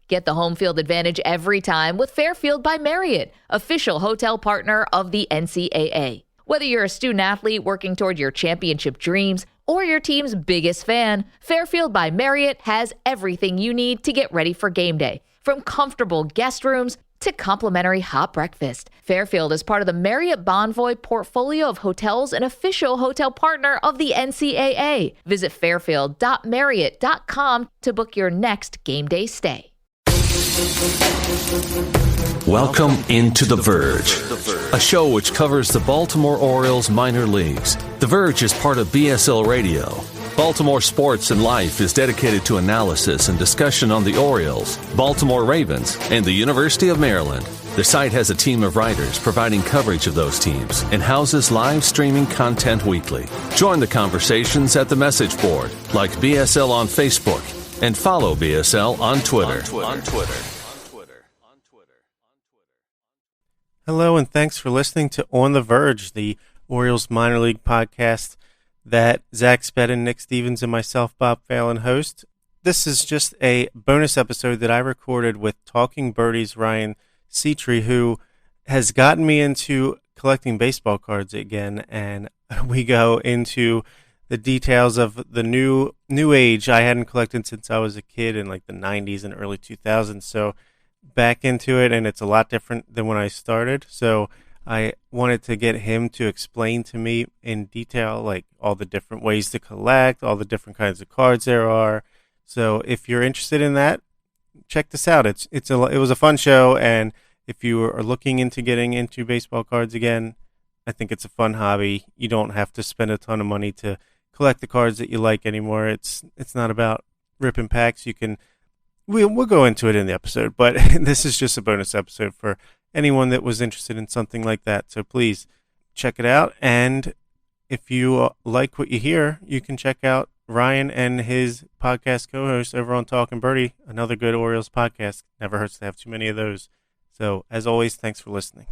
Get the home field advantage every time with Fairfield by Marriott, official hotel partner of the NCAA. Whether you're a student athlete working toward your championship dreams or your team's biggest fan, Fairfield by Marriott has everything you need to get ready for game day. From comfortable guest rooms to complimentary hot breakfast, Fairfield is part of the Marriott Bonvoy portfolio of hotels and official hotel partner of the NCAA. Visit fairfield.marriott.com to book your next game day stay. Welcome into The Verge, a show which covers the Baltimore Orioles minor leagues. The Verge is part of BSL Radio. Baltimore Sports and Life is dedicated to analysis and discussion on the Orioles, Baltimore Ravens, and the University of Maryland. The site has a team of writers providing coverage of those teams and houses live streaming content weekly. Join the conversations at the message board, like BSL on Facebook, and follow BSL on Twitter. Hello, and thanks for listening to On the Verge, the Orioles minor league podcast that Zach Spedden, Nick Stevens, and myself, Bob Phelan, host. This is just a bonus episode that I recorded with Talking Birdy's Ryan Setree, who has gotten me into collecting baseball cards again, and we go into the details of the new age. I hadn't collected since I was a kid in like the 90s and early 2000s, so back into it, and it's a lot different than when I started. So I wanted to get him to explain to me in detail like all the different ways to collect, all the different kinds of cards there are. So if you're interested in that, check this out. It was a fun show, and if you are looking into getting into baseball cards again, I think it's a fun hobby. You don't have to spend a ton of money to collect the cards that you like anymore. It's not about ripping packs. We'll go into it in the episode, but this is just a bonus episode for anyone that was interested in something like that. So please check it out. And if you like what you hear, you can check out Ryan and his podcast co-host over on Talkin Birdy, another good Orioles podcast. Never hurts to have too many of those. So as always, thanks for listening.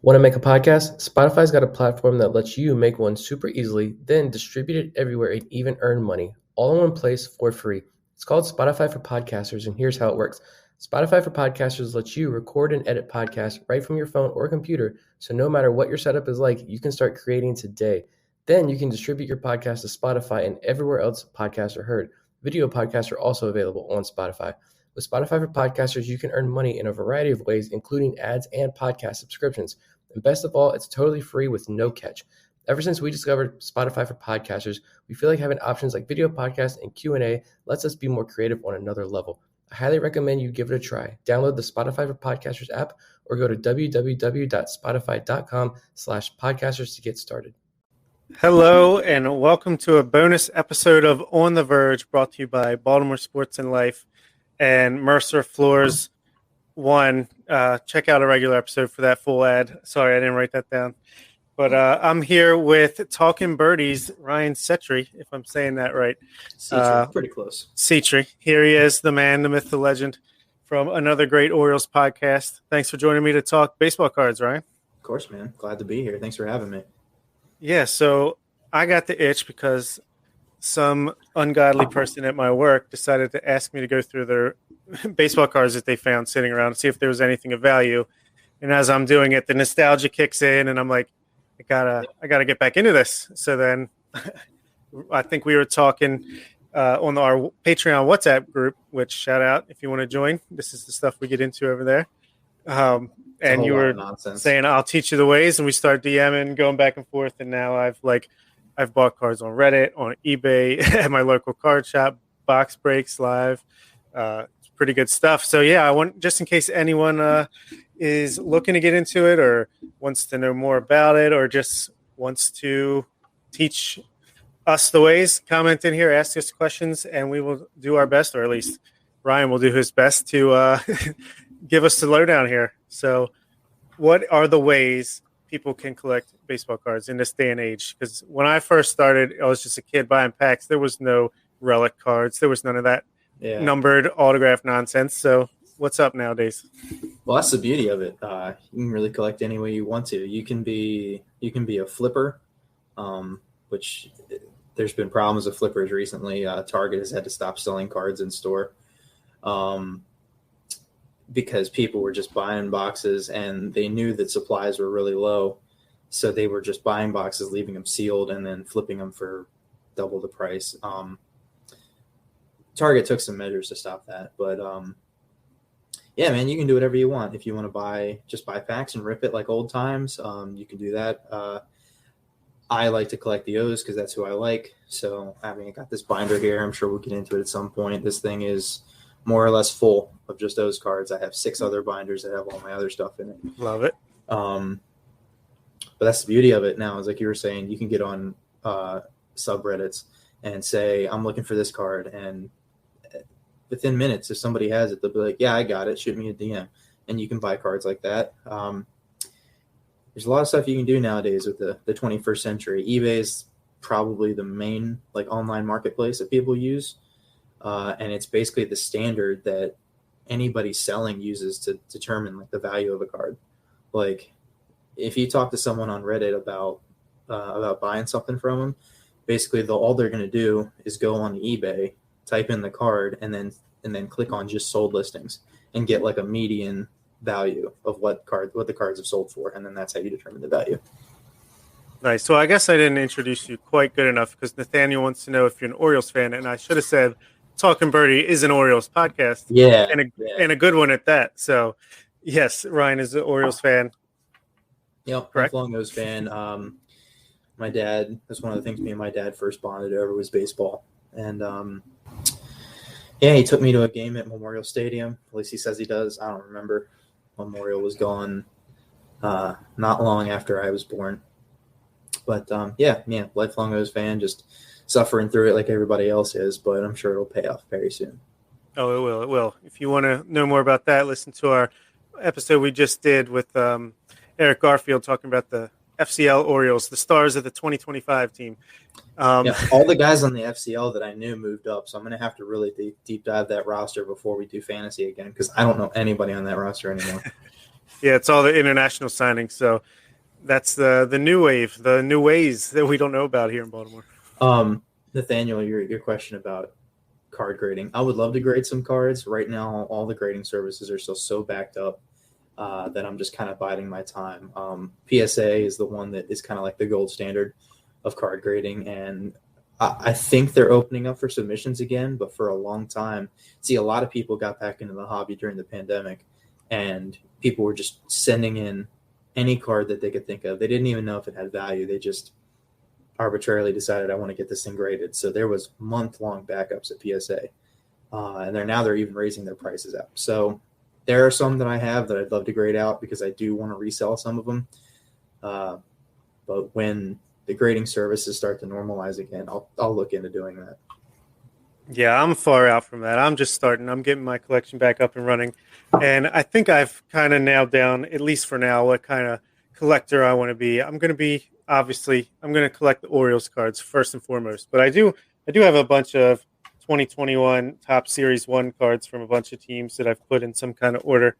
Want to make a podcast? Spotify's got a platform that lets you make one super easily, then distribute it everywhere and even earn money, all in one place for free. It's called Spotify for Podcasters, and here's how it works. Spotify for Podcasters lets you record and edit podcasts right from your phone or computer, so no matter what your setup is like, you can start creating today. Then you can distribute your podcast to Spotify and everywhere else podcasts are heard. Video podcasts are also available on Spotify. With Spotify for Podcasters, you can earn money in a variety of ways, including ads and podcast subscriptions. And best of all, it's totally free with no catch. Ever since we discovered Spotify for Podcasters, we feel like having options like video podcasts and Q&A lets us be more creative on another level. I highly recommend you give it a try. Download the Spotify for Podcasters app or go to www.spotify.com/podcasters to get started. Hello, and welcome to a bonus episode of On the Verge, brought to you by Baltimore Sports and Life and Mercer Floors 1. Check out a regular episode for that full ad. Sorry, I didn't write that down. But I'm here with Talkin Birdy's Ryan Setree, if I'm saying that right. Setree, pretty close. Setree. Here he is, the man, the myth, the legend, from another great Orioles podcast. Thanks for joining me to talk baseball cards, Ryan. Of course, man. Glad to be here. Thanks for having me. Yeah, so I got the itch because some ungodly person at my work decided to ask me to go through their baseball cards that they found sitting around and see if there was anything of value. And as I'm doing it, the nostalgia kicks in, and I'm like, I gotta get back into this. So then I think we were talking on our Patreon WhatsApp group, which shout out if you want to join. This is the stuff we get into over there. And you were saying, I'll teach you the ways, and we start DMing, going back and forth. And now I've bought cards on Reddit, on eBay, at my local card shop, Box Breaks Live. It's pretty good stuff. So yeah, I want, just in case anyone is looking to get into it or wants to know more about it or just wants to teach us the ways, comment in here, ask us questions, and we will do our best, or at least Ryan will do his best to give us the lowdown here. So what are the ways people can collect baseball cards in this day and age? Because when I first started, I was just a kid buying packs. There was no relic cards. There was none of that numbered autograph nonsense. So what's up nowadays? Well, that's the beauty of it. You can really collect any way you want to. You can be a flipper, which there's been problems with flippers recently. Target has had to stop selling cards in store. because people were just buying boxes and they knew that supplies were really low. So they were just buying boxes, leaving them sealed, and then flipping them for double the price. Target took some measures to stop that. But, yeah, man, you can do whatever you want. If you want to just buy packs and rip it like old times, you can do that. I like to collect the O's because that's who I like. So, I got this binder here. I'm sure we'll get into it at some point. This thing is more or less full of just O's cards. I have 6 other binders that have all my other stuff in it. Love it. But that's the beauty of it now, is like you were saying, you can get on subreddits and say, I'm looking for this card. And within minutes, if somebody has it, they'll be like, yeah, I got it. Shoot me a DM. And you can buy cards like that. There's a lot of stuff you can do nowadays with the 21st century. eBay is probably the main online marketplace that people use. And it's basically the standard that anybody selling uses to determine the value of a card. If you talk to someone on Reddit about buying something from them, basically all they're going to do is go on eBay, type in the card, and then click on just sold listings and get a median value of what the cards have sold for, and then that's how you determine the value. Nice. So I guess I didn't introduce you quite good enough because Nathaniel wants to know if you're an Orioles fan, and I should have said Talkin Birdy is an Orioles podcast. Yeah, and a good one at that. So yes, Ryan is an Orioles fan. Yep, correct. Lifelong O's fan. My dad, that's one of the things me and my dad first bonded over was baseball. And he took me to a game at Memorial Stadium. At least he says he does. I don't remember. Memorial was gone not long after I was born. But lifelong O's fan, just suffering through it like everybody else is, but I'm sure it'll pay off very soon. Oh, it will. It will. If you want to know more about that, listen to our episode we just did with Eric Garfield talking about the FCL Orioles, the stars of the 2025 team. All the guys on the FCL that I knew moved up, so I'm going to have to really deep dive that roster before we do fantasy again, because I don't know anybody on that roster anymore. Yeah, it's all the international signings, so that's the new wave, the new ways that we don't know about here in Baltimore. Nathaniel, your question about card grading. I would love to grade some cards. Right now, all the grading services are still so backed up that I'm just kind of biding my time. PSA is the one that is kind of like the gold standard of card grading, and I think they're opening up for submissions again, but for a long time, a lot of people got back into the hobby during the pandemic, and people were just sending in any card that they could think of. They didn't even know if it had value. They just arbitrarily decided, I want to get this thing graded. So there was month-long backups at PSA, and they're even raising their prices up. So there are some that I have that I'd love to grade out because I do want to resell some of them. But when the grading services start to normalize again, I'll look into doing that. Yeah, I'm far out from that. I'm just starting. I'm getting my collection back up and running. And I think I've kind of nailed down, at least for now, what kind of collector I want to be. I'm going to collect the Orioles cards first and foremost. But I do have a bunch of 2021 top Series 1 cards from a bunch of teams that I've put in some kind of order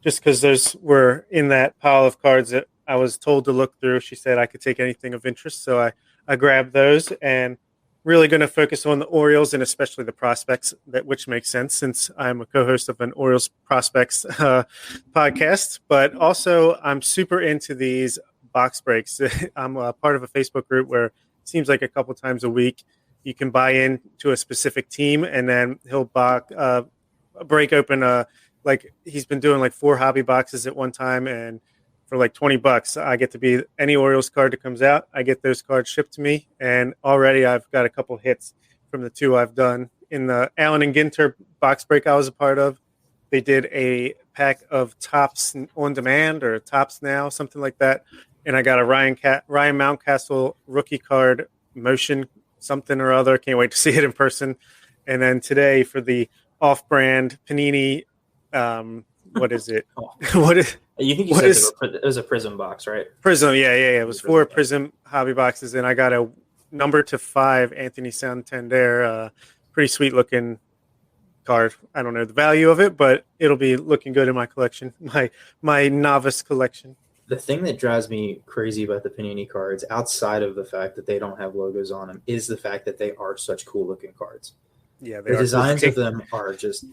just because we're in that pile of cards that I was told to look through. She said I could take anything of interest, so I grabbed those and really going to focus on the Orioles and especially the prospects, which makes sense since I'm a co-host of an Orioles prospects podcast. But also I'm super into these box breaks. I'm a part of a Facebook group where it seems like a couple times a week you can buy into a specific team, and then he'll break open he's been doing 4 hobby boxes at one time, and for $20, I get to be any Orioles card that comes out. I get those cards shipped to me, and already I've got a couple hits from the 2 I've done. In the Allen and Ginter box break I was a part of, they did a pack of Topps on demand or Topps Now, something like that, and I got a Ryan Mountcastle rookie card motion something or other. Can't wait to see it in person. And then today for the off-brand Panini, what is it? It was a Prism box, right? Prism, yeah. It was 4 Prism hobby boxes, and I got a number to 5 Anthony Santander, pretty sweet looking card. I don't know the value of it, but it'll be looking good in my collection, my novice collection. The thing that drives me crazy about the Panini cards, outside of the fact that they don't have logos on them, is the fact that they are such cool looking cards. Yeah, the designs of them are just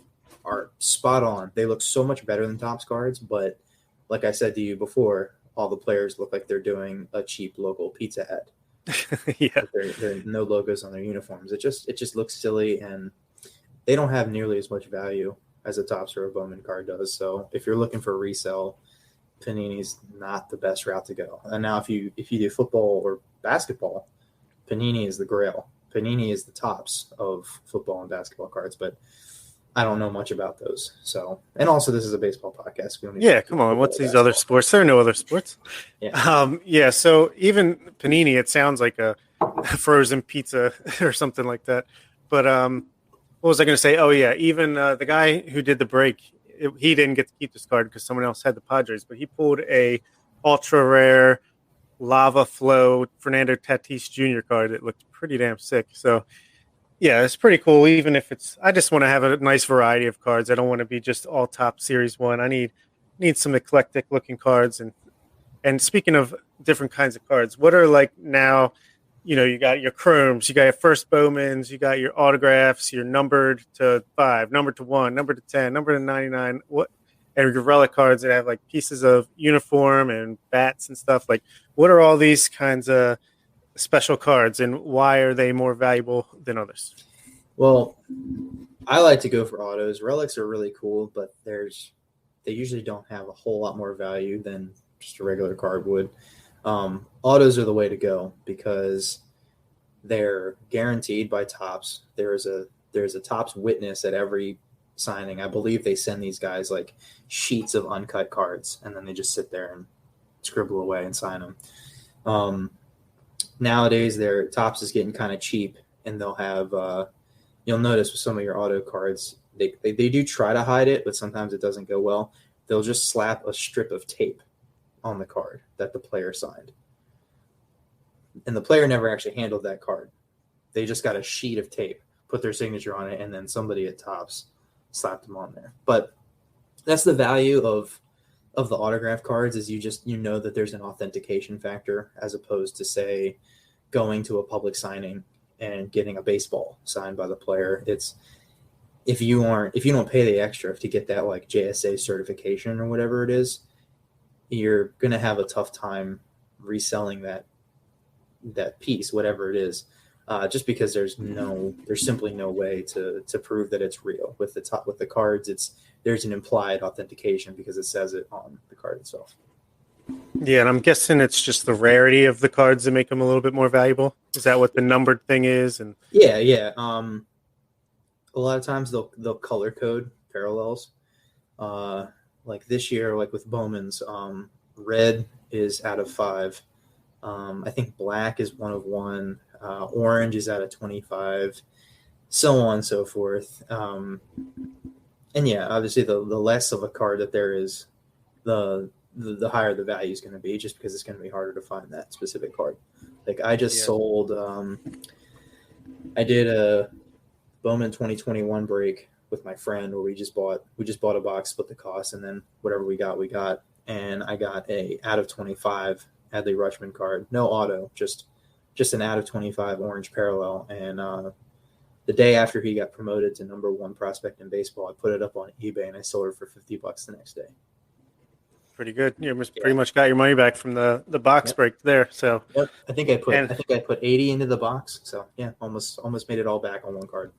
are spot on. They look so much better than Topps cards, but like I said to you before, all the players look like they're doing a cheap local pizza ad. Yeah. There are no logos on their uniforms. It just looks silly, and they don't have nearly as much value as a Topps or a Bowman card does. So if you're looking for resale, Panini's not the best route to go. And now if you do football or basketball, Panini is the grail. Panini is the Topps of football and basketball cards, but I don't know much about those. So, and also this is a baseball podcast. We don't need Come on. What's these other sports? There are no other sports. Yeah. So even Panini, it sounds like a frozen pizza or something like that. But what was I going to say? Oh yeah, even the guy who did the break, he didn't get to keep this card because someone else had the Padres, but he pulled a ultra rare lava flow Fernando Tatis Jr. card. It looked pretty damn sick. So yeah, it's pretty cool. Even if I just want to have a nice variety of cards. I don't want to be just all top series one. I need some eclectic looking cards. And speaking of different kinds of cards, what are like now, you got your chromes, you got your first Bowmans, you got your autographs, your numbered to 5, numbered to 1, numbered to 10, numbered to 99, and your relic cards that have like pieces of uniform and bats and stuff. Like, what are all these kinds of special cards, and why are they more valuable than others? Well, I like to go for autos. Relics are really cool, but they usually don't have a whole lot more value than just a regular card would. Autos are the way to go because they're guaranteed by Topps. There's a Topps witness at every signing. I believe they send these guys like sheets of uncut cards, and then they just sit there and scribble away and sign them. Nowadays, their Topps is getting kind of cheap, and they'll have you'll notice with some of your auto cards, they do try to hide it, but sometimes it doesn't go well. They'll just slap a strip of tape on the card that the player signed. And the player never actually handled that card. They just got a sheet of tape, put their signature on it, and then somebody at Topps slapped them on there. But that's the value of the autograph cards, is you know that there's an authentication factor, as opposed to, say, going to a public signing and getting a baseball signed by the player. It's if you don't pay the extra to get that like JSA certification or whatever it is, you're going to have a tough time reselling that piece, whatever it is, just because there's simply no way to prove that it's real. With the cards, there's an implied authentication because it says it on the card itself. Yeah, and I'm guessing it's just the rarity of the cards that make them a little bit more valuable. Is that what the numbered thing is? And yeah. A lot of times they'll color code parallels. Like this year, like with Bowman's, red is out of 5. I think black is 1 of 1. Orange is out of 25, so on and so forth. And yeah, obviously the less of a card that there is, the higher the value is going to be, just because it's going to be harder to find that specific card. Like I just sold, I did a Bowman 2021 break with my friend where we just bought a box, split the cost, and then whatever we got. And I got a out of 25 Adley Rutschman card, no auto, just an out of 25 orange parallel. And the day after he got promoted to number 1 prospect in baseball, I put it up on eBay and I sold it for $50 the next day. Pretty good. You pretty much got your money back from the box break there. So yep. I think I put 80 into the box. So yeah, almost made it all back on one card.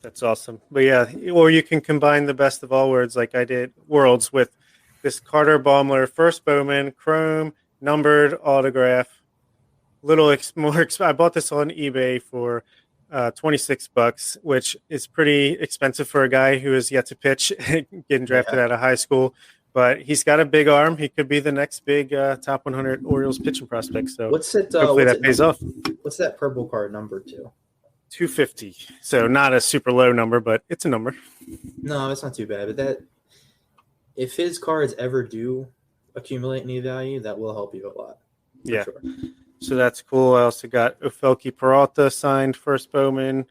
That's awesome. But yeah, or you can combine the best of all worlds, like I did Worlds, with this Carter Baumler first Bowman chrome numbered autograph. I bought this on eBay for $26, which is pretty expensive for a guy who is yet to pitch, getting drafted out of high school. But he's got a big arm. He could be the next big top 100 Orioles pitching prospect. So hopefully that pays off. What's that purple card number to? 250. So not a super low number, but it's a number. No, it's not too bad. But if his cards ever do accumulate any value, that will help you a lot. Yeah. Sure. So that's cool. I also got Ofelky Peralta signed first Bowman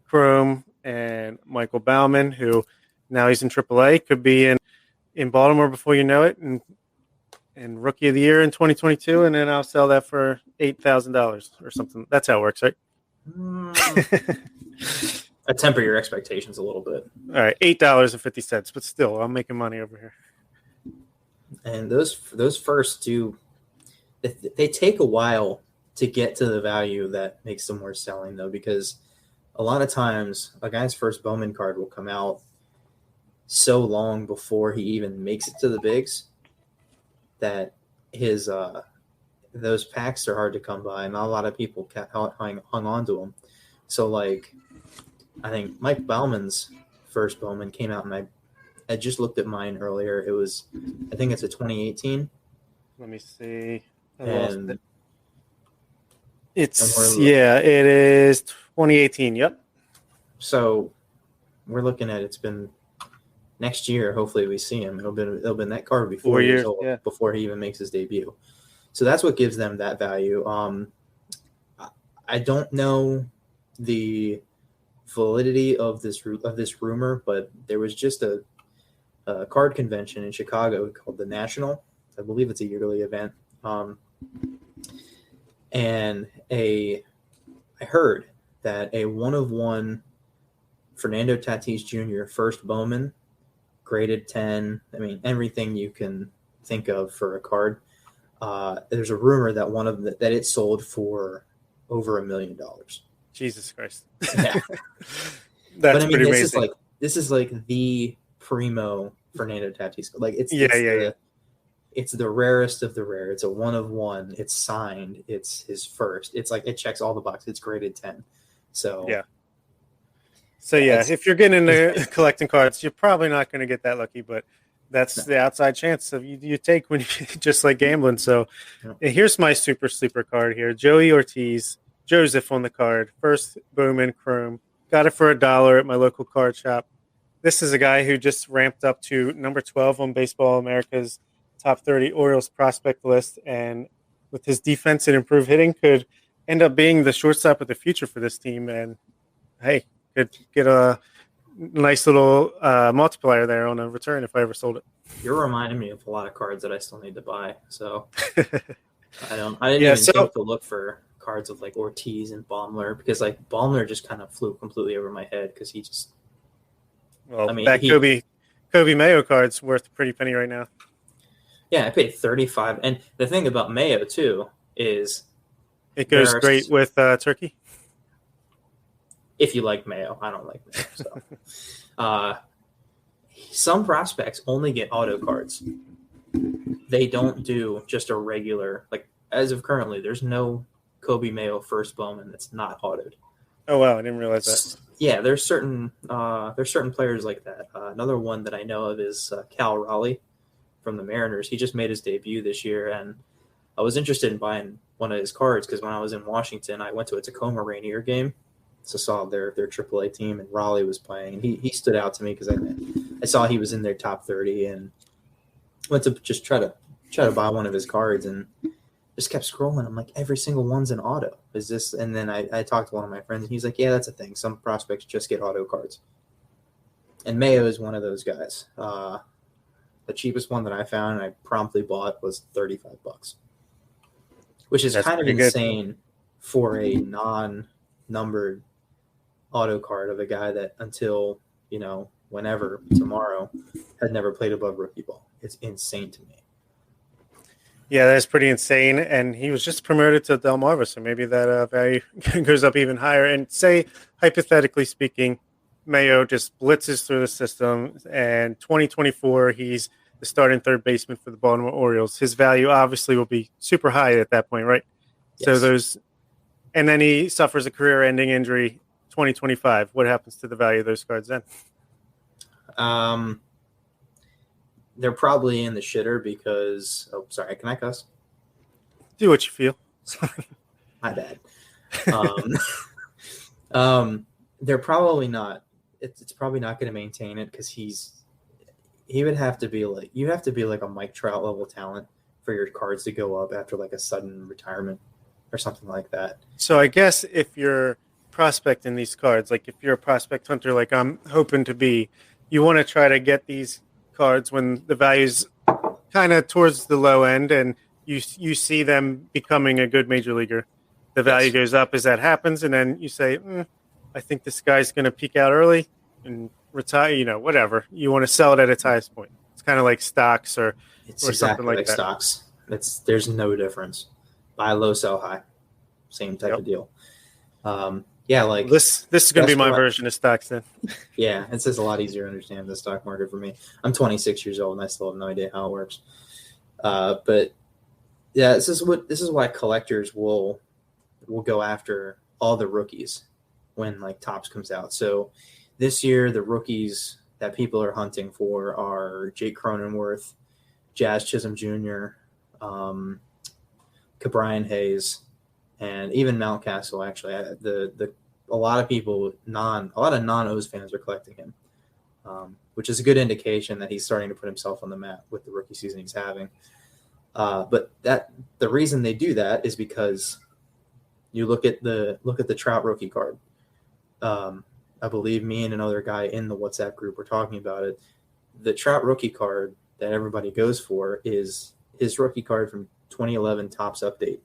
chrome, and Michael Baumann, who now he's in AAA, could be in Baltimore before you know it, and rookie of the year in 2022, and then I'll sell that for $8,000 or something. That's how it works, right? temper your expectations a little bit. All right, $8.50, but still, I'm making money over here. And those first two, they take a while to get to the value that makes them worth selling, though, because a lot of times a guy's first Bowman card will come out so long before he even makes it to the bigs that his those packs are hard to come by. Not a lot of people hung on to them. So, like, I think Mike Bauman's first Bowman came out, and I just looked at mine earlier. I think it's a 2018. Let me see. And it is 2018. Yep. So we're looking at, it's been next year. Hopefully we see him. It'll be that card before 4 years old, before he even makes his debut. So that's what gives them that value. I don't know the validity of this rumor, but there was just a card convention in Chicago called the National. I believe it's a yearly event. And I heard that a 1/1 Fernando Tatis Jr. first Bowman, graded 10. I mean, everything you can think of for a card. There's a rumor that that it sold for over $1 million. Jesus Christ. Yeah. That's pretty amazing. This is like the primo Fernando Tatis. Like it's the rarest of the rare. It's a 1/1. It's signed. It's his first. It's like it checks all the boxes. It's graded 10. So yeah. So yeah, if you're getting into collecting cards, you're probably not going to get that lucky, but that's the outside chance of you take when you just like gambling. So here's my super sleeper card here. Joey Ortiz, Joseph on the card. First Bowman Chrome. Got it for $1 at my local card shop. This is a guy who just ramped up to number 12 on Baseball America's top 30 Orioles prospect list, and with his defense and improved hitting, could end up being the shortstop of the future for this team. And hey, could get a nice little multiplier there on a return if I ever sold it. You're reminding me of a lot of cards that I still need to buy. So I didn't even think to look for cards of like Ortiz and Baumler, because like Baumler just kind of flew completely over my head because he just. Well, that Kobe Mayo card's worth a pretty penny right now. Yeah, I paid $35, and the thing about Mayo too is it goes great with turkey. If you like Mayo, I don't like Mayo. So, some prospects only get auto cards. They don't do just a regular, like as of currently, there's no Kobe Mayo first Bowman that's not autoed. Oh wow, I didn't realize that. Yeah, there's certain players like that. Another one that I know of is Cal Raleigh from the Mariners. He just made his debut this year, and I was interested in buying one of his cards because when I was in Washington, I went to a Tacoma Rainier game, so saw their AAA team, and Raleigh was playing, and he stood out to me because I saw he was in their top 30, and went to just try to buy one of his cards, and just kept scrolling. I'm like, every single one's an auto. Is this? And then I talked to one of my friends, and he's like, yeah, that's a thing. Some prospects just get auto cards. And Mayo is one of those guys. The cheapest one that I found and I promptly bought was $35, which is kind of insane for a non-numbered auto card of a guy that until, whenever, tomorrow, had never played above rookie ball. It's insane to me. Yeah, that's pretty insane. And he was just promoted to Delmarva, so maybe that value goes up even higher. And say, hypothetically speaking, Mayo just blitzes through the system, and 2024, he's the starting third baseman for the Baltimore Orioles. His value obviously will be super high at that point, right? Yes. And then he suffers a career-ending injury 2025. What happens to the value of those cards then? They're probably in the shitter because – oh, sorry, can I cuss? Do what you feel. My bad. They're probably not – it's probably not going to maintain it because he would have to be like – you have to be like a Mike Trout level talent for your cards to go up after like a sudden retirement or something like that. So I guess if you're prospecting these cards, like if you're a prospect hunter like I'm hoping to be, you want to try to get these – cards when the value's kind of towards the low end and you see them becoming a good major leaguer. The value goes up as that happens, and then you say, I think this guy's going to peak out early and retire, whatever. You want to sell it at its highest point. It's kind of like stocks or It's something exactly like that. stocks. There's no difference. Buy low, sell high. Same type of deal. Like this is going to be my version of stocks then. Yeah, it's just a lot easier to understand the stock market for me. I'm 26 years old and I still have no idea how it works. But yeah, this is why collectors will go after all the rookies when like Topps comes out. So this year the rookies that people are hunting for are Jake Cronenworth, Jazz Chisholm Jr., Cabrian Hayes, and even Mountcastle. Actually, a lot of people, a lot of non-O's fans are collecting him, which is a good indication that he's starting to put himself on the map with the rookie season he's having. But the reason they do that is because you look at the Trout rookie card. I believe me and another guy in the WhatsApp group were talking about it. The Trout rookie card that everybody goes for is his rookie card from 2011 Topps update.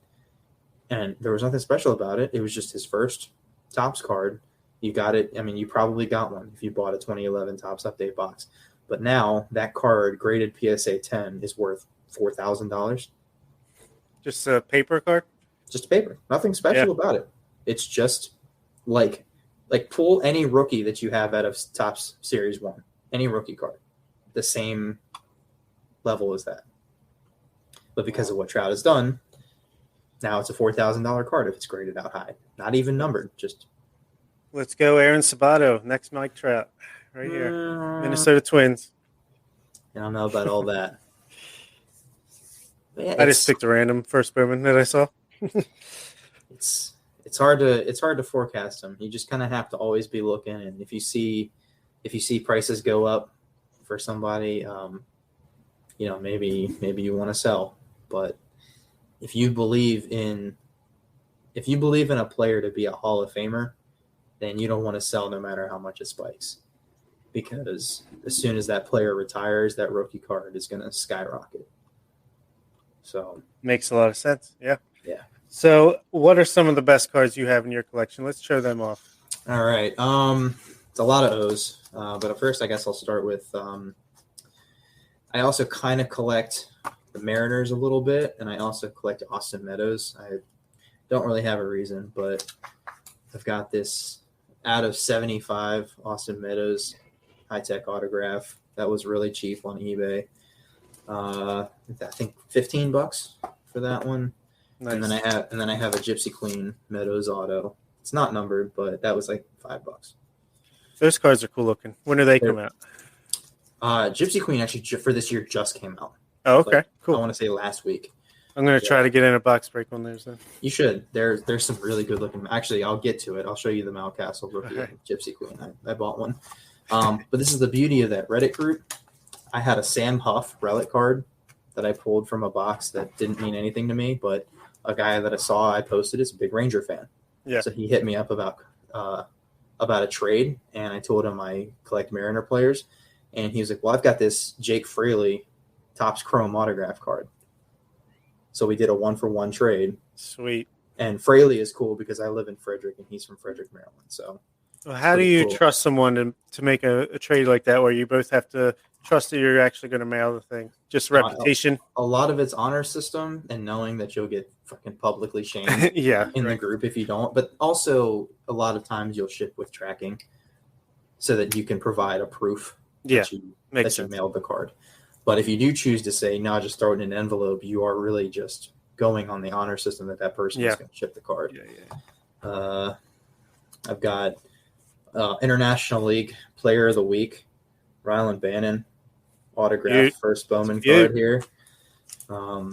And there was nothing special about it. It was just his first Topps card. You got it. I mean, you probably got one if you bought a 2011 Topps update box. But now that card graded PSA 10 is worth $4,000. Just a paper card? Just paper. Nothing special about it. It's just like pull any rookie that you have out of Topps Series 1. Any rookie card. The same level as that. But because of what Trout has done, now it's a $4,000 card if it's graded out high. Not even numbered. Just let's go Aaron Sabato. Next Mike Trout. Right here. Minnesota Twins. I don't know about all that. Yeah, I just picked a random first Bowman that I saw. It's hard to forecast them. You just kind of have to always be looking, and if you see prices go up for somebody, maybe you want to sell. But if you believe in a player to be a Hall of Famer, then you don't want to sell no matter how much it spikes, because as soon as that player retires, that rookie card is going to skyrocket. So makes a lot of sense. Yeah. Yeah. So what are some of the best cards you have in your collection? Let's show them off. All right. It's a lot of O's, but at first I guess I'll start with I also kind of collect the Mariners a little bit, and I also collect Austin Meadows. I don't really have a reason, but I've got this out of 75 Austin Meadows high-tech autograph that was really cheap on eBay. I think $15 for that one. Nice. And then I have a Gypsy Queen Meadows auto. It's not numbered, but that was like $5. Those cards are cool looking. When do they come out? Gypsy Queen actually for this year just came out. Oh, okay, cool. I want to say last week. I'm going to try to get in a box break on those then. You should. There's some really good looking. Actually, I'll get to it. I'll show you the Mountcastle rookie Gypsy Queen. I bought one. But this is the beauty of that Reddit group. I had a Sam Huff relic card that I pulled from a box that didn't mean anything to me, but a guy that I saw I posted is a big Ranger fan. Yeah. So he hit me up about a trade, and I told him I collect Mariner players, and he was like, "Well, I've got this Jake Fraley Topps Chrome autograph card." So we did a 1-for-1 trade. Sweet. And Fraley is cool because I live in Frederick and he's from Frederick, Maryland. So well, how do you trust someone to make a trade like that where you both have to trust that you're actually going to mail the thing? Just reputation? A lot of it's honor system and knowing that you'll get fucking publicly shamed in the group if you don't. But also a lot of times you'll ship with tracking so that you can provide a proof that you mailed the card. But if you do choose to say, no, just throw it in an envelope, you are really just going on the honor system that person is going to ship the card. I've got International League Player of the Week, Rylan Bannon, autographed first Bowman card here. I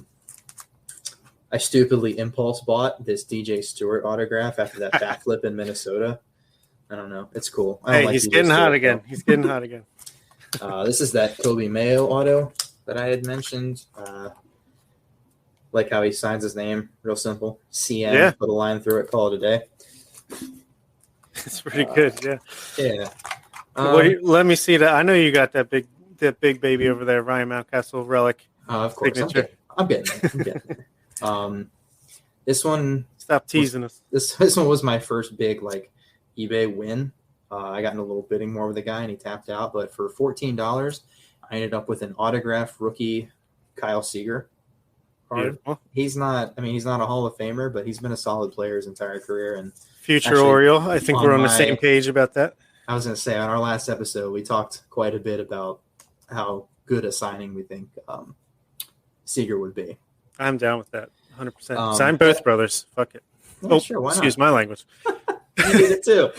stupidly impulse bought this DJ Stewart autograph after that backflip in Minnesota. I don't know. It's cool. He's getting hot again. He's getting hot again. This is that Kobe Mayo auto that I had mentioned. Like how he signs his name, real simple. CM, put a line through it, call it a day. It's pretty good, Yeah. Let me see that. I know you got that big baby over there, Ryan Mountcastle relic. Of course, I'm getting there. This one. Stop teasing us. This one was my first big eBay win. I got in a little bidding war with the guy, and he tapped out. But for $14, I ended up with an autographed rookie Kyle Seager card. Beautiful. He's not a Hall of Famer, but he's been a solid player his entire career. And Future actually, Oriole. I think we're on the same page about that. I was going to say, on our last episode, we talked quite a bit about how good a signing we think Seager would be. I'm down with that, 100%. Sign both brothers. Fuck it. Yeah, sure, why excuse not? my language. You did it too.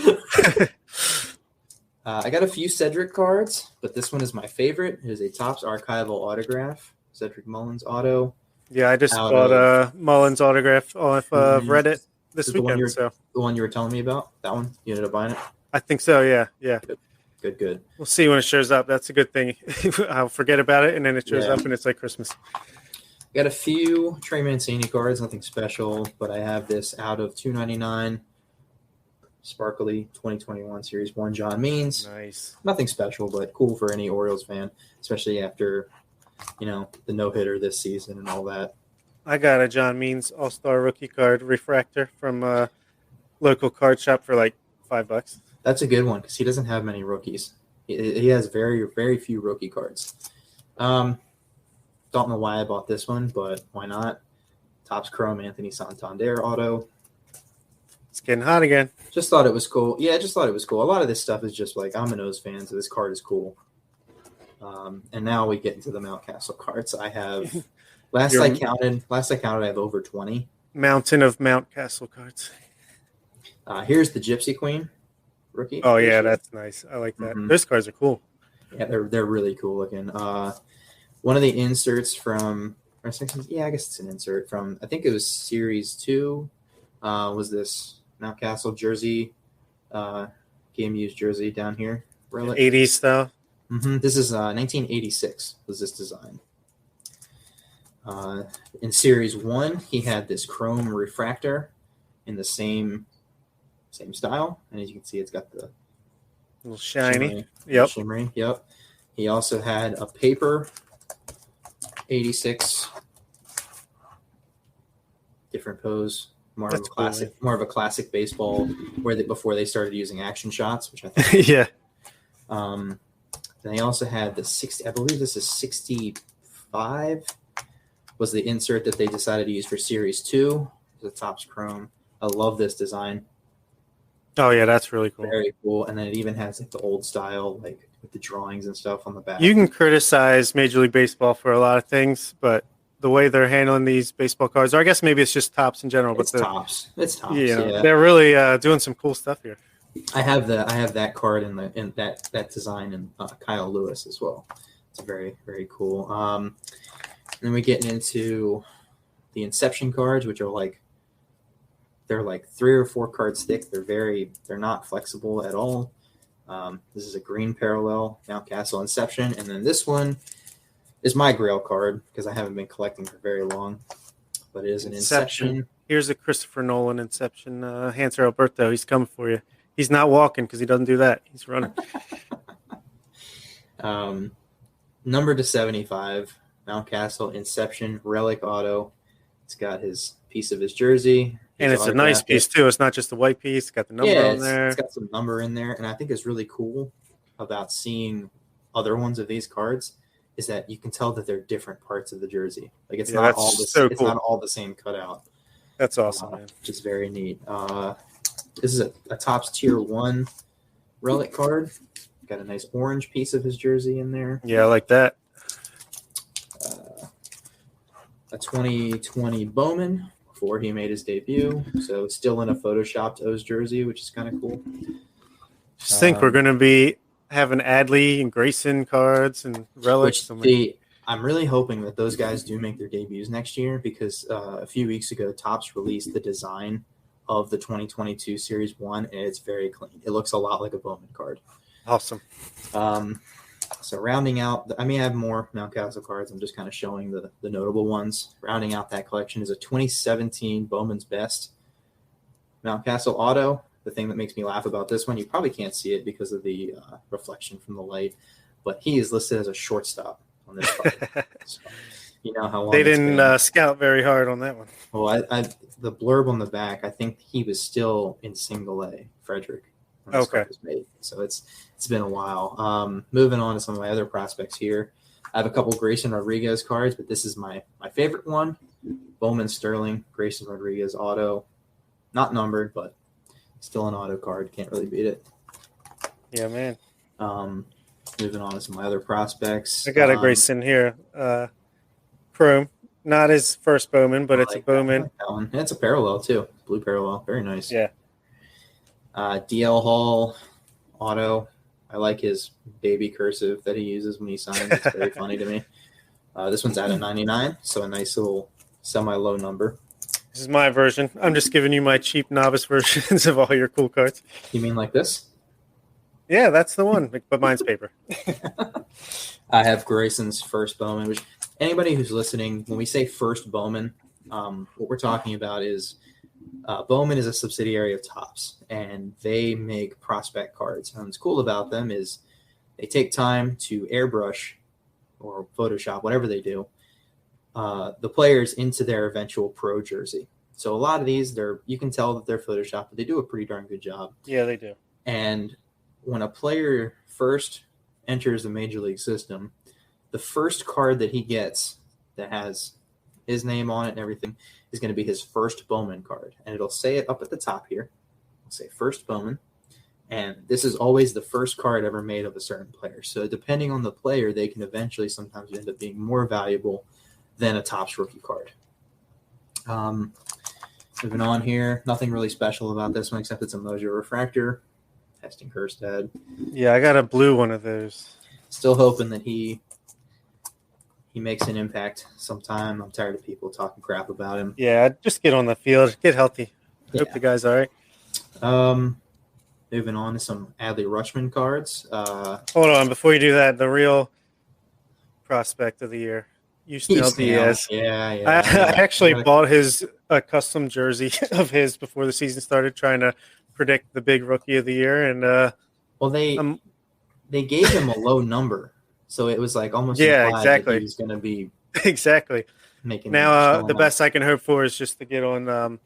I got a few Cedric cards, but this one is my favorite. It is a Topps archival autograph, Cedric Mullins auto. Yeah, I just bought Mullins autograph off Reddit this weekend. The one you were telling me about, that one? You ended up buying it? I think so, yeah. Good. We'll see when it shows up. That's a good thing. I'll forget about it, and then it shows up, and it's like Christmas. Got a few Trey Mancini cards, nothing special, but I have this out of $2.99 sparkly 2021 Series 1 John Means. Nice. Nothing special, but cool for any Orioles fan, especially after, the no-hitter this season and all that. I got a John Means All-Star rookie card refractor from a local card shop for like $5. That's a good one because he doesn't have many rookies. He has very, very few rookie cards. Don't know why I bought this one, but why not? Topps Chrome Anthony Santander auto. It's getting hot again. Just thought it was cool. Yeah, just thought it was cool. A lot of this stuff is just like, I'm an O's fan, so this card is cool. And now we get into the Mountcastle cards. I have last I counted, I have over 20. Mountain of Mountcastle cards. Here's the Gypsy Queen rookie. Oh yeah, that's nice. I like that. Mm-hmm. Those cards are cool. Yeah, they're really cool looking. One of the inserts from, I guess it's an insert from, I think it was Series 2, was this Mountcastle jersey, game used jersey down here. Relic. 80s style. Mm-hmm. This is 1986 was this design. In Series 1, he had this chrome refractor in the same style. And as you can see, it's got the little shiny. Shimmery. Yep. He also had a paper 86 different pose. More of a classic baseball before they started using action shots, which I think yeah. Then he also had the 60, I believe this is 65 was the insert that they decided to use for Series 2, the Topps Chrome. I love this design. Oh yeah, that's really cool. Very cool. And then it even has like the old style, like with the drawings and stuff on the back. You can criticize Major League Baseball for a lot of things, but the way they're handling these baseball cards, or I guess maybe it's just Topps in general. It's Topps. Yeah, they're really doing some cool stuff here. I have that card in that design in Kyle Lewis as well. It's very, very cool. And then we get into the Inception cards, which are they're like 3 or 4 cards thick. They're not flexible at all. This is a green parallel Mountcastle Inception, and then this one is my Grail card because I haven't been collecting for very long, but it is an Inception. Here's a Christopher Nolan Inception. Hanser Alberto, he's coming for you. He's not walking because he doesn't do that. He's running. Number to 75, Mountcastle Inception Relic Auto. It's got his piece of his jersey. And it's a nice piece, too. It's not just a white piece. It's got the number on there. It's got some number in there. And I think it's really cool about seeing other ones of these cards is that you can tell that they're different parts of the jersey. Like it's not all not all the same cutout. That's awesome, man. Which is very neat. This is a Topps Tier 1 relic card. Got a nice orange piece of his jersey in there. Yeah, I like that. A 2020 Bowman before he made his debut. So still in a photoshopped O's jersey, which is kind of cool. Just think we're going to be having Adley and Grayson cards and relics. I'm really hoping that those guys do make their debuts next year because a few weeks ago, Topps released the design of the 2022 Series 1, and it's very clean. It looks a lot like a Bowman card. Awesome. So rounding out, I have more Mountcastle cards. I'm just kind of showing the notable ones. Rounding out that collection is a 2017 Bowman's Best Mountcastle Auto. The thing that makes me laugh about this one, you probably can't see it because of the reflection from the light, but he is listed as a shortstop on this card. So, you know how long they didn't scout very hard on that one. Well, the blurb on the back, I think he was still in Single A, Frederick. when this card was made. So it's been a while. Moving on to some of my other prospects here. I have a couple Grayson Rodriguez cards, but this is my favorite one. Bowman Sterling, Grayson Rodriguez auto. Not numbered, but still an auto card. Can't really beat it. Yeah, man. Moving on to some of my other prospects. I got a Grayson here. Chrome. Not his first Bowman, but it's a Bowman. That one. And it's a parallel, too. Blue parallel. Very nice. Yeah. DL Hall auto. I like his baby cursive that he uses when he signs. It's very funny to me. This one's out of 99, so a nice little semi-low number. This is my version. I'm just giving you my cheap novice versions of all your cool cards. You mean like this? Yeah, that's the one, but mine's paper. I have Grayson's first Bowman, which anybody who's listening, when we say first Bowman, what we're talking about is Bowman is a subsidiary of Topps, and they make prospect cards. And what's cool about them is they take time to airbrush or Photoshop, whatever they do, the players into their eventual pro jersey. So a lot of these, you can tell that they're Photoshopped, but they do a pretty darn good job. Yeah, they do. And when a player first enters the Major League system, the first card that he gets that has his name on it and everything is going to be his first Bowman card. And it'll say it up at the top here. It'll say first Bowman. And this is always the first card ever made of a certain player. So depending on the player, they can eventually sometimes end up being more valuable than a Topps rookie card. Moving on here, nothing really special about this one except it's a Mojo Refractor. Testing Kerstad. Yeah, I got a blue one of those. Still hoping that he makes an impact sometime. I'm tired of people talking crap about him. Yeah, just get on the field, get healthy. Hope the guy's all right. Moving on to some Adley Rutschman cards. Hold on, before you do that, the real prospect of the year, Yusniel Diaz. Yeah. I actually bought his custom jersey of his before the season started, trying to predict the big rookie of the year, and they gave him a low number, so it was like almost exactly that he was going to be making. Now the best I can hope for is just to get on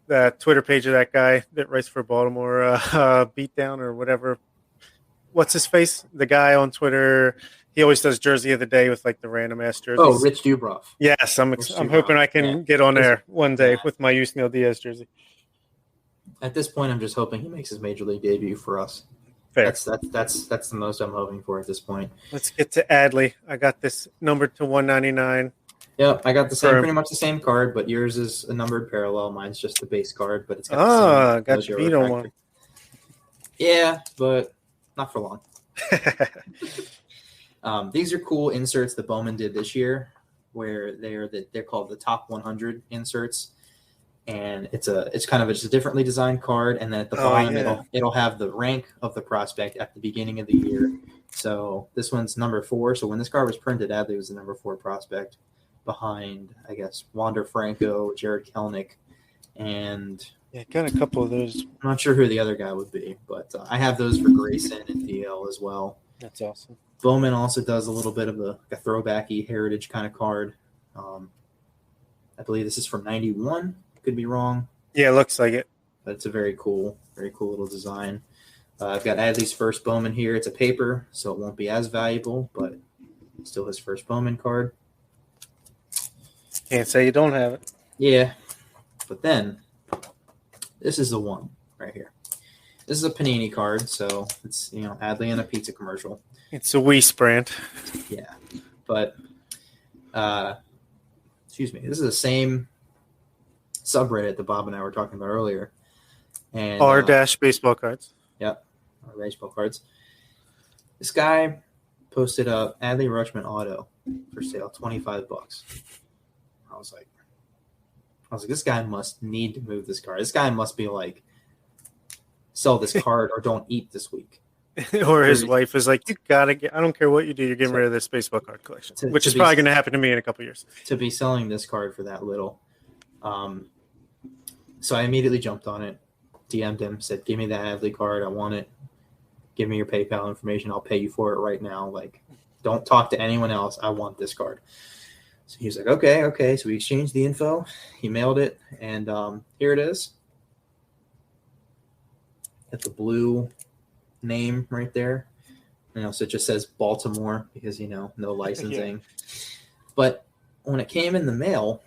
the Twitter page of that guy that writes for Baltimore Beatdown or whatever. What's his face? The guy on Twitter. He always does jersey of the day with like the random ass jerseys. Oh, Rich Dubroff. Yes, I'm hoping I can get on there one day with my Yusniel Diaz jersey. At this point, I'm just hoping he makes his major league debut for us. Fair. That's the most I'm hoping for at this point. Let's get to Adley. I got this numbered to 199. Yep, I got the same, pretty much the same card, but yours is a numbered parallel. Mine's just the base card, but it's got the same got the Vito one. Yeah, but not for long. These are cool inserts that Bowman did this year, where they're called the top 100 inserts. And it's kind of just a differently designed card, and then at the bottom it'll have the rank of the prospect at the beginning of the year. So this one's number 4. So when this card was printed, Adley was the number 4 prospect behind, I guess, Wander Franco, Jared Kelenic, and got a couple of those. I'm not sure who the other guy would be, but I have those for Grayson and DL as well. That's awesome. Bowman also does a little bit of a throwbacky heritage kind of card. I believe this is from 91. Could be wrong. Yeah, it looks like it. But it's a very cool little design. I've got Adley's first Bowman here. It's a paper, so it won't be as valuable, but still his first Bowman card. Can't say you don't have it. Yeah. But then, this is the one right here. This is a Panini card, so it's, Adley in a pizza commercial. It's a Weiss brand. Yeah. But, excuse me, this is the same subreddit that Bob and I were talking about earlier. And R-baseball cards. Yep, baseball cards. This guy posted up Adley Rutschman auto for sale, $25. I was like, this guy must need to move this card. This guy must be like, sell this card or don't eat this week. Or his wife is like, you gotta get. I don't care what you do, you're getting rid of this baseball card collection, which is probably going to happen to me in a couple years. To be selling this card for that little. So I immediately jumped on it, DM'd him, said, give me that Adley card. I want it. Give me your PayPal information. I'll pay you for it right now. Like, don't talk to anyone else. I want this card. So he was like, okay. So we exchanged the info. He mailed it, and here it is. Got the blue name right there. So it just says Baltimore because, no licensing. But when it came in the mail,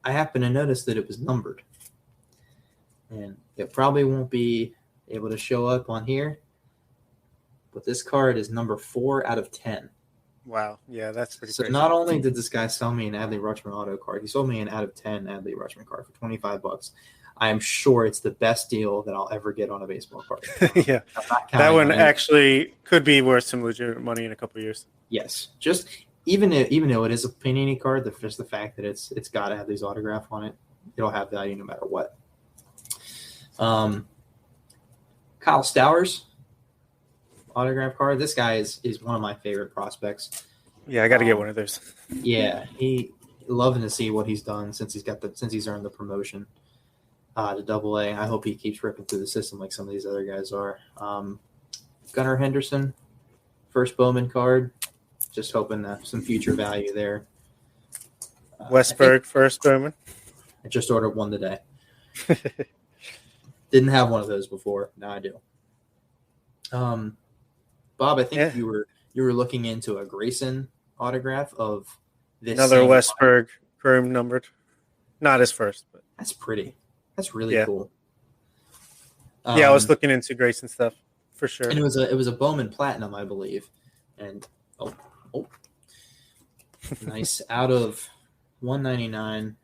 I happened to notice that it was numbered. And it probably won't be able to show up on here, but this card is number 4 out of 10. Wow. Yeah, that's pretty So crazy. not only did this guy sell me an Adley Rutschman auto card, he sold me an out of 10 Adley Rutschman card for $25. I am sure it's the best deal that I'll ever get on a baseball card. Yeah. That one actually could be worth some legitimate money in a couple of years. Yes. Just even though it is a Panini card, just the fact that it's got Adley's autograph on it, it'll have value no matter what. Kyle Stowers autograph card. This guy is one of my favorite prospects. Yeah, I got to get one of those. Yeah, loving to see what he's done since he's earned the promotion to Double-A. I hope he keeps ripping through the system like some of these other guys are. Gunnar Henderson, first Bowman card. Just hoping that some future value there. Westberg, first Bowman. I just ordered one today. Didn't have one of those before. Now I do. Bob, I think you were looking into a Grayson autograph of this. Another Westberg chrome numbered. Not his first, but that's pretty. That's really cool. I was looking into Grayson stuff for sure. And it was a Bowman Platinum, I believe. And nice out of 199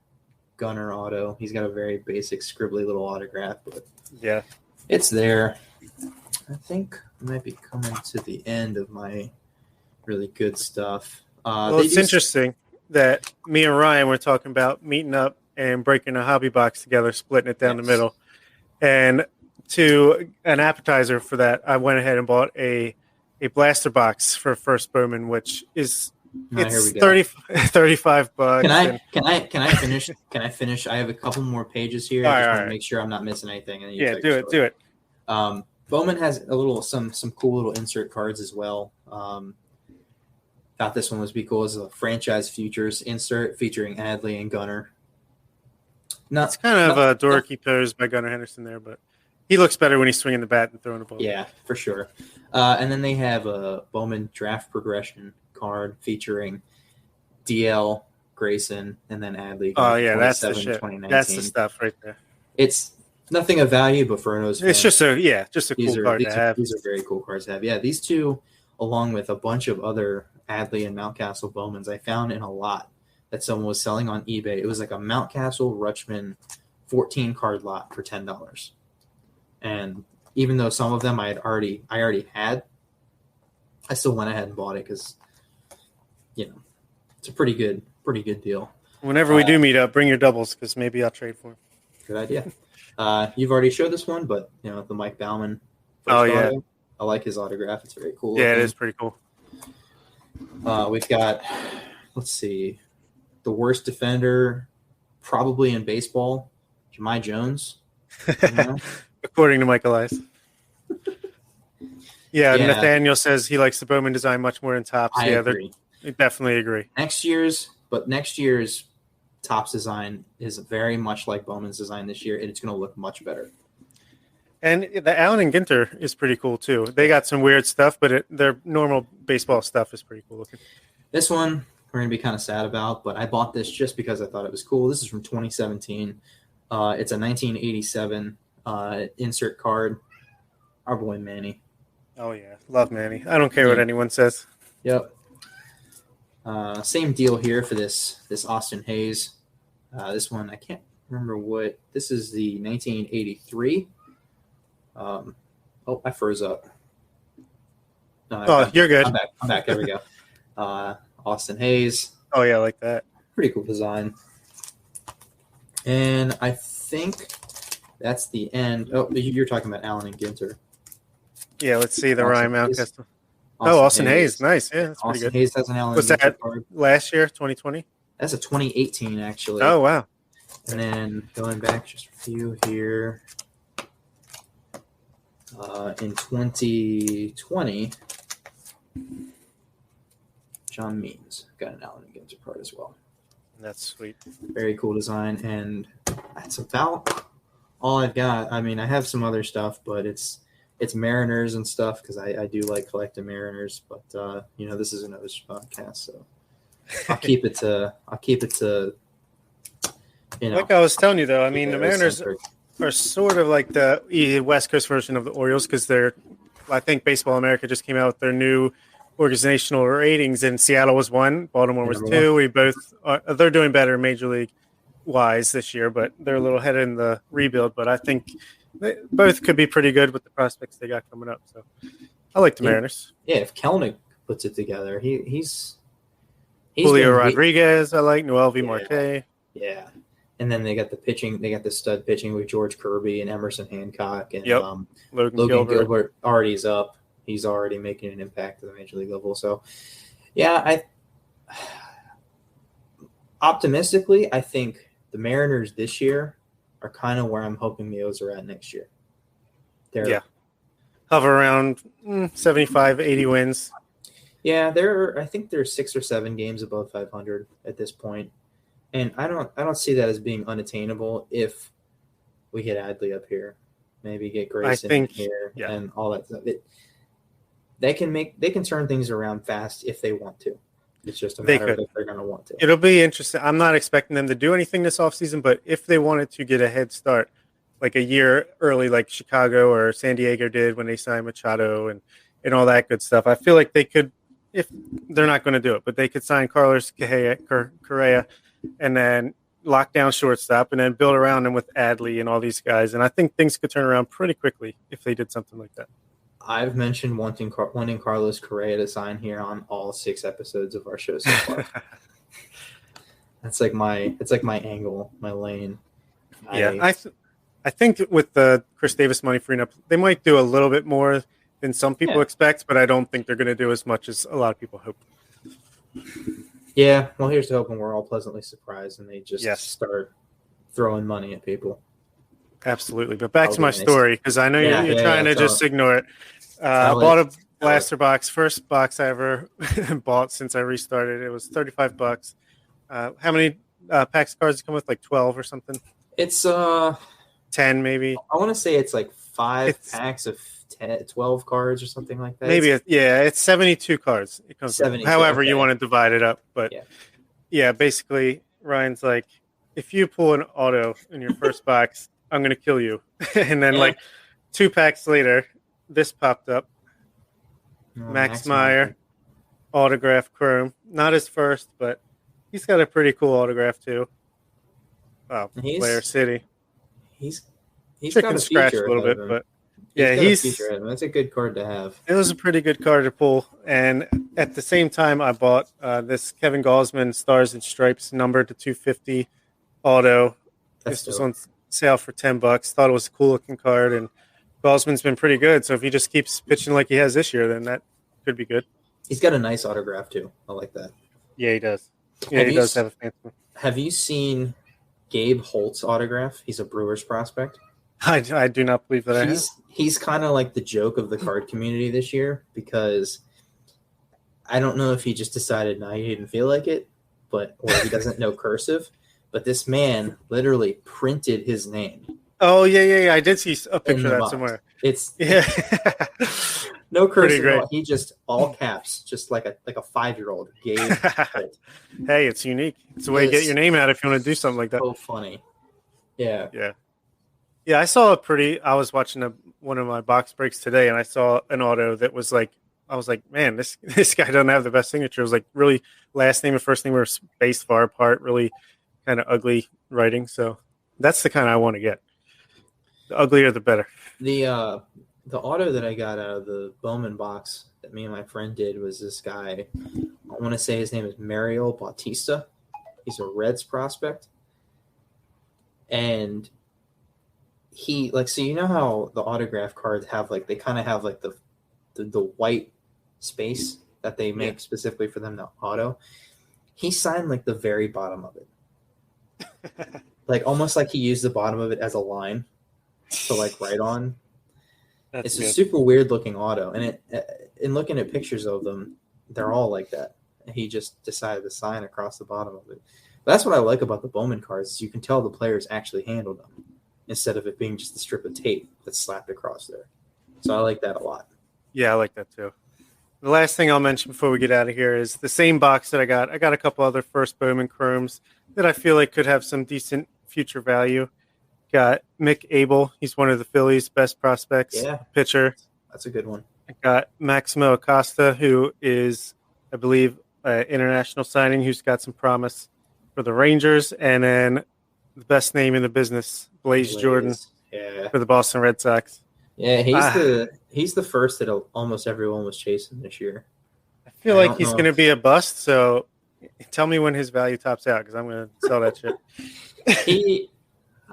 Gunner auto. He's got a very basic scribbly little autograph, but yeah, it's there. I think I might be coming to the end of my really good stuff. Well, it's interesting that me and Ryan were talking about meeting up and breaking a hobby box together, splitting it down the middle. And to an appetizer for that, I went ahead and bought a blaster box for First Bowman, which is it's $35. Can I finish? Can I finish? I have a couple more pages here. I just want to make sure I'm not missing anything. And do it. Bowman has some cool little insert cards as well. Thought this one was be cool as a franchise futures insert featuring Adley and Gunner. It's kind of a dorky pose by Gunnar Henderson there, but he looks better when he's swinging the bat and throwing the ball. Yeah, for sure. And then they have a Bowman draft progression card featuring DL, Grayson, and then Adley. Oh, yeah, that's the shit. That's the stuff right there. It's nothing of value, but for those fans, it's just a cool card to have. These are very cool cards to have. Yeah, these two, along with a bunch of other Adley and Mountcastle Bowmans, I found in a lot that someone was selling on eBay. It was like a Mountcastle Rutschman 14 card lot for $10. And even though some of them I already had, I still went ahead and bought it because, it's a pretty good deal. Whenever we do meet up, bring your doubles because maybe I'll trade for them. Good idea. You've already showed this one, but the Mike Baumann. Auto, I like his autograph. It's very cool. Yeah, it is pretty cool. We've got, let's see, the worst defender probably in baseball, Jahmai Jones. According to Michael Ice. Yeah, Nathaniel says he likes the Bowman design much more than Topps. I agree. I definitely agree. Next year's Topps design is very much like Bowman's design this year, and it's going to look much better. And the Allen and Ginter is pretty cool too. They got some weird stuff, but their normal baseball stuff is pretty cool looking. This one we're going to be kind of sad about, but I bought this just because I thought it was cool. This is from 2017. It's a 1987 insert card. Our boy Manny. Oh yeah, love Manny. I don't care what anyone says. Yep. Same deal here for this Austin Hayes. This one I can't remember what. This is the 1983. I froze up. No, you're good. I'm back. There we go. Austin Hayes. Oh yeah, I like that. Pretty cool design. And I think that's the end. Oh, you're talking about Allen and Ginter. Yeah, let's see the Ryan Mountcastle. Austin Hayes. Nice. Yeah, that's pretty good. Hayes has an Allen and Ginter card. Last year, 2020? That's a 2018, actually. Oh, wow. And then going back just a few here. In 2020, John Means got an Allen and Ginter card as well. That's sweet. Very cool design, and that's about all I've got. I mean, I have some other stuff, but it's it's Mariners and stuff because I do like collecting Mariners, but this is another podcast, so I'll keep it to Like I was telling you though, I mean the Mariners centric. are sort of like the West Coast version of the Orioles because I think Baseball America just came out with their new organizational ratings, and Seattle was 1, Baltimore was 2. They're doing better Major League wise this year, but they're a little ahead in the rebuild. But I think they both could be pretty good with the prospects they got coming up. So I like the Mariners. Yeah, if Kelnick puts it together, he's Julio Rodriguez. I like Noel V. Marte. Yeah. And then they got the pitching. They got the stud pitching with George Kirby and Emerson Hancock and Logan Gilbert already is up. He's already making an impact at the major league level. So, yeah, optimistically, I think the Mariners this year are kind of where I'm hoping the O's are at next year. Hover around 75, 80 wins. Yeah, I think they're 6 or 7 games above 500 at this point. And I don't see that as being unattainable if we get Adley up here, maybe get Grayson in here and all that stuff. They can turn things around fast if they want to. It's just a matter of if they're going to want to. It'll be interesting. I'm not expecting them to do anything this offseason, but if they wanted to get a head start, like a year early, like Chicago or San Diego did when they signed Machado and all that good stuff, I feel like they could, if they're not going to do it, but they could sign Carlos Correa and then lock down shortstop and then build around them with Adley and all these guys. And I think things could turn around pretty quickly if they did something like that. I've mentioned wanting Carlos Correa to sign here on all 6 episodes of our show so far. It's like my angle, my lane. Yeah, I think with the Chris Davis money freeing up, they might do a little bit more than some people expect, but I don't think they're going to do as much as a lot of people hope. Yeah, well, here's to hoping we're all pleasantly surprised and they just start throwing money at people. Absolutely. But back to my story, because I know you're trying to just ignore it. I bought a blaster box, first box I ever bought since I restarted. It was $35. How many packs of cards come with? Like 12 or something? It's 10 maybe. I want to say it's like 5 packs of 12 cards or something like that. Maybe it's 72 cards. It comes 72, however you want to divide it up. But basically Ryan's like, if you pull an auto in your first box, I'm going to kill you. And then like 2 packs later, this popped up. Max Meyer, autograph chrome. Not his first, but he's got a pretty cool autograph too. Wow, Blair City. He's chicken got a scratch a little bit, but that's a good card to have. It was a pretty good card to pull. And at the same time, I bought this Kevin Gausman Stars and Stripes numbered to 250 auto. This was on sale for $10. Thought it was a cool looking card, and Gausman's been pretty good. So if he just keeps pitching like he has this year, then that could be good. He's got a nice autograph too. I like that. Yeah, he does. Yeah, he does have a fancy one. Have you seen Gabe Holt's autograph? He's a Brewers prospect. I do not believe that he's kind of like the joke of the card community this year, because I don't know if he just decided he didn't feel like it, or he doesn't know cursive, but this man literally printed his name. Oh yeah. I did see a picture of that somewhere. It's no cursive. He just all caps, just like a 5-year-old. Gabe. Hey, it's unique. It's a way to get your name out if you want to do something like that. So funny. Yeah. Yeah, I was watching one of my box breaks today, and I saw an auto that was like, I was like, man, this guy doesn't have the best signature. It was like really last name and first name were spaced far apart, really kind of ugly writing. So that's the kind I want to get. The uglier, the better. The auto that I got out of the Bowman box that me and my friend did was this guy. I want to say his name is Mario Bautista. He's a Reds prospect. And he so you know how the autograph cards have they kind of have the white space that they make specifically for them to auto. He signed the very bottom of it. Almost like he used the bottom of it as a line to write on. It's a super weird looking auto, and in looking at pictures of them, they're all like that. And he just decided to sign across the bottom of it. But that's what I like about the Bowman cards, is you can tell the players actually handled them, instead of it being just a strip of tape that's slapped across there. So I like that a lot. Yeah, I like that too. The last thing I'll mention before we get out of here is the same box that I got. I got a couple other First Bowman Chromes that I feel like could have some decent future value. Got Mick Abel. He's one of the Phillies' best prospects, pitcher. That's a good one. I got Maximo Acosta, who is, I believe, international signing, who's got some promise for the Rangers. And then the best name in the business, Blaze Jordan, for the Boston Red Sox. Yeah, he's the first that almost everyone was chasing this year. I feel like he's going to be a bust, so tell me when his value tops out because I'm going to sell that shit.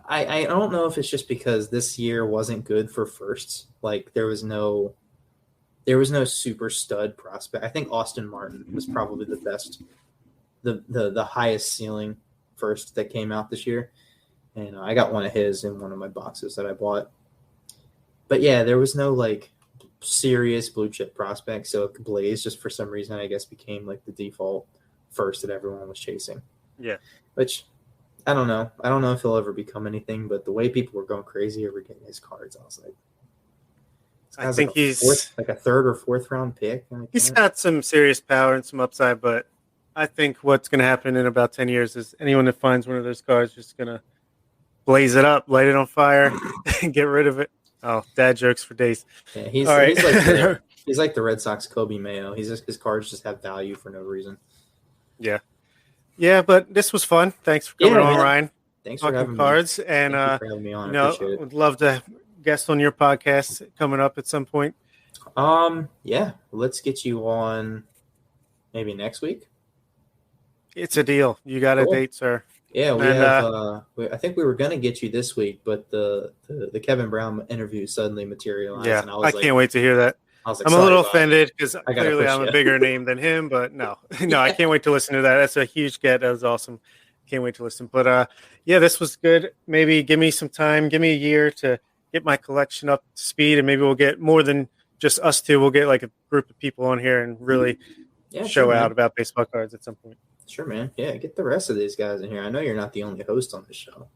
I don't know if it's just because this year wasn't good for firsts. Like there was no super stud prospect. I think Austin Martin was probably the best, the highest ceiling first that came out this year, and I got one of his in one of my boxes that I bought. But yeah, there was no like serious blue chip prospect. So Blaze just for some reason I guess became like the default first that everyone was chasing. Yeah, which I don't know. I don't know if he'll ever become anything. But the way people were going crazy over getting his cards, I was like, I think he's like a third or fourth round pick. He's got some serious power and some upside, but I think what's going to happen in about 10 years is anyone that finds one of those cards is just going to blaze it up, light it on fire, and get rid of it. Oh, dad jokes for days. Yeah, he's like the Red Sox Kobe Mayo. His cards just have value for no reason. Yeah. Yeah, but this was fun. Thanks for coming on, Ryan. Thanks for having cards. Me. And Thank you for having me on. I appreciate it. Would love to guest on your podcast coming up at some point. Yeah, let's get you on maybe next week. It's a deal. You got a date, sir. Yeah, we have. I think we were gonna get you this week, but the Kevin Brown interview suddenly materialized. Yeah, and I can't wait to hear that. I'm a little offended because clearly I'm a bigger name than him, but no, I can't wait to listen to that. That's a huge get. That was awesome. Can't wait to listen. But yeah, this was good. Maybe give me some time. Give me a year to get my collection up to speed, and maybe we'll get more than just us two. We'll get like a group of people on here and really show out about baseball cards at some point. Sure, man. Yeah, get the rest of these guys in here. I know you're not the only host on the show.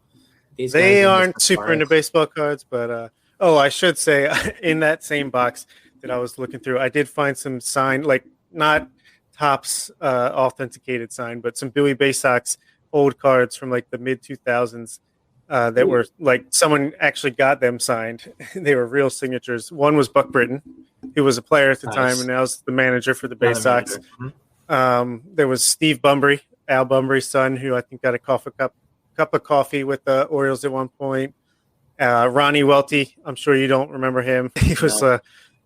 They aren't super into baseball cards, but I should say in that same box that I was looking through, I did find some signed, like not Topps authenticated signed, but some Billy Bay Sox old cards from like the mid 2000s that were like someone actually got them signed. They were real signatures. One was Buck Britton, who was a player at the time and now is the manager for the Bay Sox. There was Steve Bunbury, Al Bunbury's son, who I think got a cup of coffee with the Orioles at one point. Ronnie Welty, I'm sure you don't remember him. He was a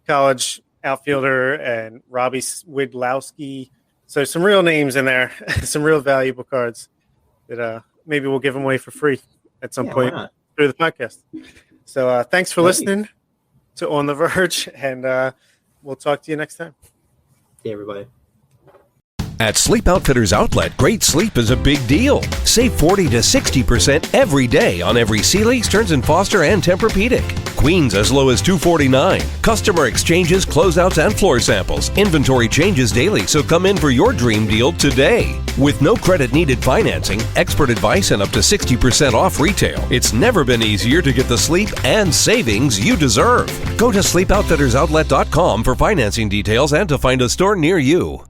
college outfielder, and Robbie Widlowski. So some real names in there, some real valuable cards that maybe we'll give them away for free at some point through the podcast. So thanks for listening to On the Verge, and we'll talk to you next time. Hey, everybody. At Sleep Outfitters Outlet, great sleep is a big deal. Save 40 to 60% every day on every Sealy, Stearns & Foster, and Tempur-Pedic. Queens as low as $249. Customer exchanges, closeouts, and floor samples. Inventory changes daily, so come in for your dream deal today. With no credit-needed financing, expert advice, and up to 60% off retail, it's never been easier to get the sleep and savings you deserve. Go to sleepoutfittersoutlet.com for financing details and to find a store near you.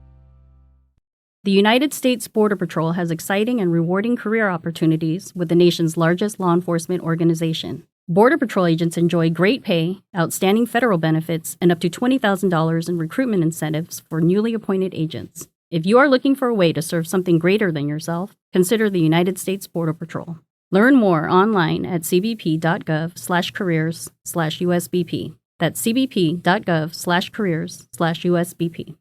The United States Border Patrol has exciting and rewarding career opportunities with the nation's largest law enforcement organization. Border Patrol agents enjoy great pay, outstanding federal benefits, and up to $20,000 in recruitment incentives for newly appointed agents. If you are looking for a way to serve something greater than yourself, consider the United States Border Patrol. Learn more online at cbp.gov/careers/USBP. That's cbp.gov/careers/USBP.